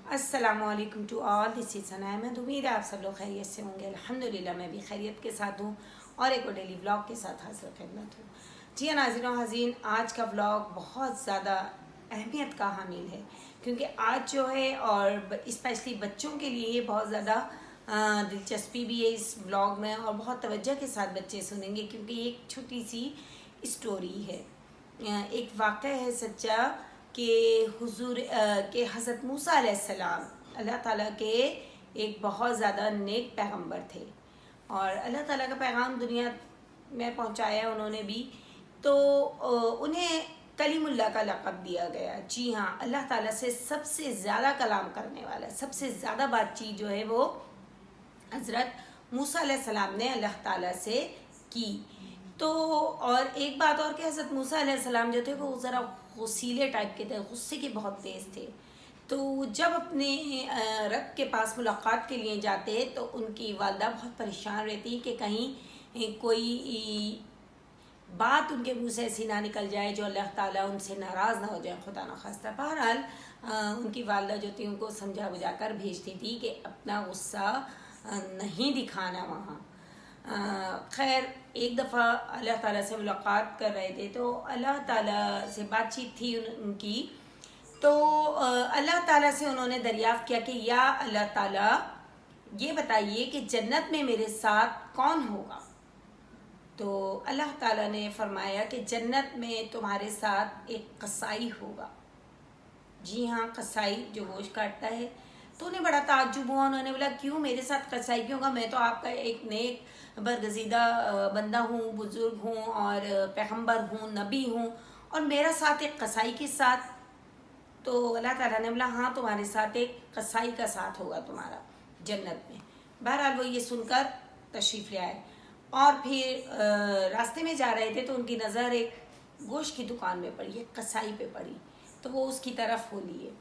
अस्सलामुअलैकुम to all, this is सना अहमद। उम्मीद है आप सब लोग खैरियत से होंगे। अल्हम्दुलिल्लाह मैं भी खैरियत के साथ हूँ और एक और डेली व्लॉग के साथ हाजिर खिदमत हूँ। जी हाँ नाज़रीन और हाज़रीन, आज का व्लॉग बहुत ज़्यादा अहमियत का हामिल है क्योंकि आज जो है और स्पेशली बच्चों के लिए ये बहुत ज़्यादा दिलचस्पी भी है इस व्लॉग में और बहुत तवज्जो के साथ बच्चे सुनेंगे क्योंकि एक छोटी सी स्टोरी है, एक वाक़या है सच्चा कि हुजूर के हज़रत मूसा अलैहिस्सलाम अल्लाह ताला के एक बहुत ज़्यादा नेक पैगंबर थे और अल्लाह ताला का पैगाम दुनिया में पहुंचाया उन्होंने भी। तो उन्हें कलीमुल्लाह का लक़ब दिया गया। जी हाँ, अल्लाह ताला से सबसे ज़्यादा कलाम करने वाला, सबसे ज़्यादा बातचीत जो है वो हज़रत मूसा अलैहिस्सलाम ने अल्लाह ताला से की। तो और एक बात और कि हज़रत मूसा अलैहिस्सलाम जो थे वो ज़रा गुस्सीले टाइप के थे, गुस्से के बहुत तेज़ थे। तो जब अपने रब के पास मुलाकात के लिए जाते तो उनकी वालदा बहुत परेशान रहती कि कहीं कोई बात उनके मुंह से ऐसी ना निकल जाए जो अल्लाह ताला उनसे नाराज़ ना हो जाए, खुदा न खास्ता। बहरहाल उनकी वालदा जो थी उनको समझा बुझा कर भेजती थी कि अपना गुस्सा नहीं दिखाना वहाँ। खैर एक दफ़ा अल्लाह ताला से मुलाकात कर रहे थे तो अल्लाह ताला से बातचीत थी उनकी। तो अल्लाह ताला से उन्होंने दरियाफ़्त किया कि या अल्लाह ताला, ये बताइए कि जन्नत में मेरे साथ कौन होगा। तो अल्लाह ताला ने फरमाया कि जन्नत में तुम्हारे साथ एक कसाई होगा। जी हाँ, कसाई जो गोश्त काटता है। तो उन्हें बड़ा ताज्जुब हुआ। उन्होंने बोला क्यों मेरे साथ कसाई क्यों होगा, मैं तो आपका एक नेक बरगज़ीदा बंदा हूँ, बुज़ुर्ग हूँ और पैगंबर हूँ, नबी हूँ, और मेरा साथ एक कसाई के साथ। तो अल्लाह ताला ने बोला हाँ, तुम्हारे साथ एक कसाई का साथ होगा तुम्हारा जन्नत में। बहरहाल वो ये सुनकर तशरीफ़ ले आए और फिर रास्ते में जा रहे थे तो उनकी नज़र एक गोश्त की दुकान में पड़ी, एक कसाई पे पड़ी। तो वो उसकी तरफ हो लिए।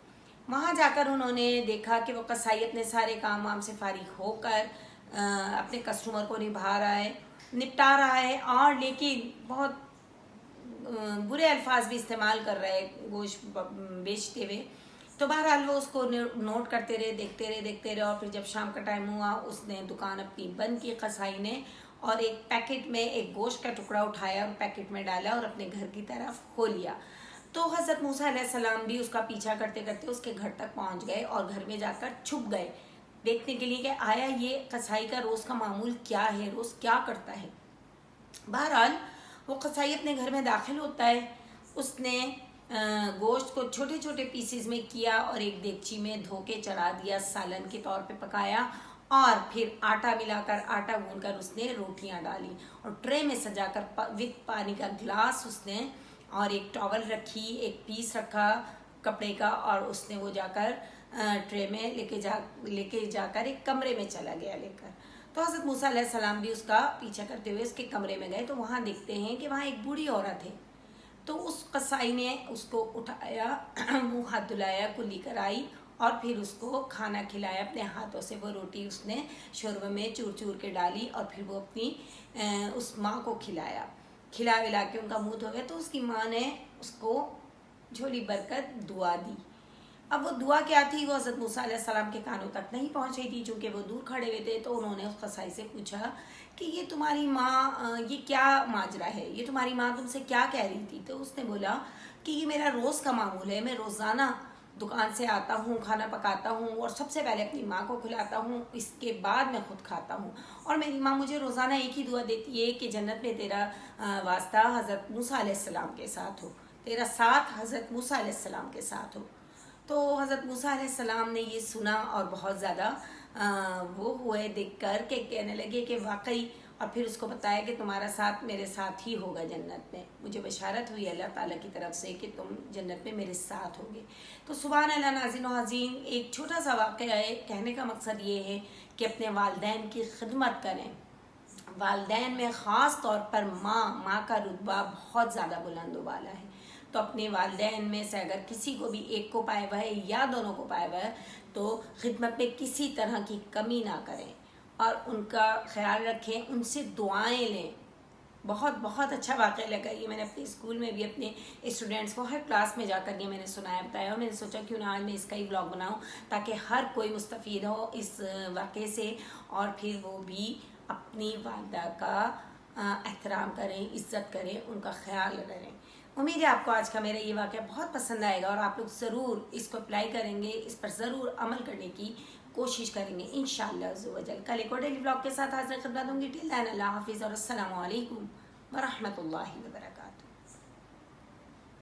वहाँ जाकर उन्होंने देखा कि वो कसाई अपने सारे काम वाम से फारिग होकर अपने कस्टमर को निपटा रहा है और लेकिन बहुत बुरे अल्फाज भी इस्तेमाल कर रहे हैं गोश्त बेचते हुए। तो बहरहाल वो उसको नोट करते रहे, देखते रहे और फिर जब शाम का टाइम हुआ उसने दुकान अपनी बंद की कसाई ने और एक पैकेट में एक गोश्त का टुकड़ा उठाया और पैकेट में डाला और अपने घर की तरफ हो लिया। तो हज़रत मूसा अलैहिस्सलाम भी उसका पीछा करते करते उसके घर तक पहुंच गए और घर में जाकर छुप गए देखने के लिए कि आया ये कसाई का रोज़ का मामूल क्या है, रोज़ क्या करता है। बहरहाल वो कसाई अपने घर में दाखिल होता है। उसने गोश्त को छोटे छोटे पीसेस में किया और एक देगची में धो के चढ़ा दिया, सालन के तौर पे पकाया और फिर आटा मिलाकर, आटा गूंदकर उसने रोटियां डाली और ट्रे में सजाकर विद पानी का ग्लास उसने और एक टॉवल रखी, एक पीस रखा कपड़े का और उसने वो जाकर ट्रे में लेके जाकर एक कमरे में चला गया लेकर। तो हज़रत मूसा अलैहिस्सलाम भी उसका पीछा करते हुए उसके कमरे में गए तो वहाँ देखते हैं कि वहाँ एक बूढ़ी औरत है। तो उस कसाई ने उसको उठाया, मुँह हाथ धुलाया, कुल्ली कराई और फिर उसको खाना खिलाया अपने हाथों से। वो रोटी उसने शोरबे में चूर चूर के डाली और फिर वो अपनी उस माँ को खिला विला के उनका मुँह धो गया। तो उसकी माँ ने उसको झोली भरकर दुआ दी। अब वो दुआ क्या थी वो हज़रत मूसा अलैहिस्सलाम के कानों तक नहीं पहुँच रही थी चूँकि वो दूर खड़े हुए थे। तो उन्होंने उस कसाई से पूछा कि ये तुम्हारी माँ, ये क्या माजरा है, ये तुम्हारी माँ तुमसे क्या कह रही थी। तो उसने बोला कि ये मेरा रोज़ का मामूल है, मैं रोज़ाना दुकान से आता हूँ, खाना पकाता हूँ और सबसे पहले अपनी माँ को खिलाता हूँ, इसके बाद मैं खुद खाता हूँ। और मेरी माँ मुझे रोज़ाना एक ही दुआ देती है कि जन्नत में तेरा वास्ता हज़रत मूसा अलैहिस्सलाम के साथ हो, तेरा साथ हज़रत मूसा अलैहिस्सलाम के साथ हो। तो हज़रत मूसा अलैहिस्सलाम ने ये सुना और बहुत ज़्यादा वो हुए देखकर के कहने लगे कि वाकई, और फिर उसको बताया कि तुम्हारा साथ मेरे साथ ही होगा जन्नत में। मुझे बशारत हुई अल्लाह ताला की तरफ से कि तुम जन्नत में मेरे साथ होगे। तो सुभान अल्लाह। नाज़रीन और हाज़रीन, एक छोटा सा वाक़या है, कहने का मकसद ये है कि अपने वालिदैन की खिदमत करें। वालिदैन में ख़ास तौर पर माँ का रुतबा बहुत ज़्यादा बुलंद वाला है। तो अपने वालिदैन में से अगर किसी को भी एक को पाया हुआ है या दोनों को पाया हुआ है तो खिदमत में किसी तरह की कमी ना करें और उनका ख्याल रखें, उनसे दुआएं लें। बहुत बहुत अच्छा वाक़या लगा ये। मैंने अपने स्कूल में भी अपने स्टूडेंट्स को हर क्लास में जाकर ये मैंने सुनाया बताया, और मैंने सोचा क्यों ना आज मैं इसका ही व्लॉग बनाऊँ ताकि हर कोई मुस्तफ़ीद हो इस वाक़े से, और फिर वो भी अपनी वालदा का एहतराम करें, इज़्ज़त करें, उनका ख्याल करें। उम्मीद है आपको आज का मेरा ये वाक़या बहुत पसंद आएगा और आप लोग ज़रूर इसको अप्लाई करेंगे, इस पर ज़रूर अमल करने की कोशिश करेंगे इंशाअल्लाह अज़्ज़ व जल। कल एक और डेली व्लॉग के साथ हाज़िर खिदमत दूँगी। टिल देन अल्लाह हाफ़िज़ और अस्सलामु अलैकुम व रहमतुल्लाहि व बरकातहू।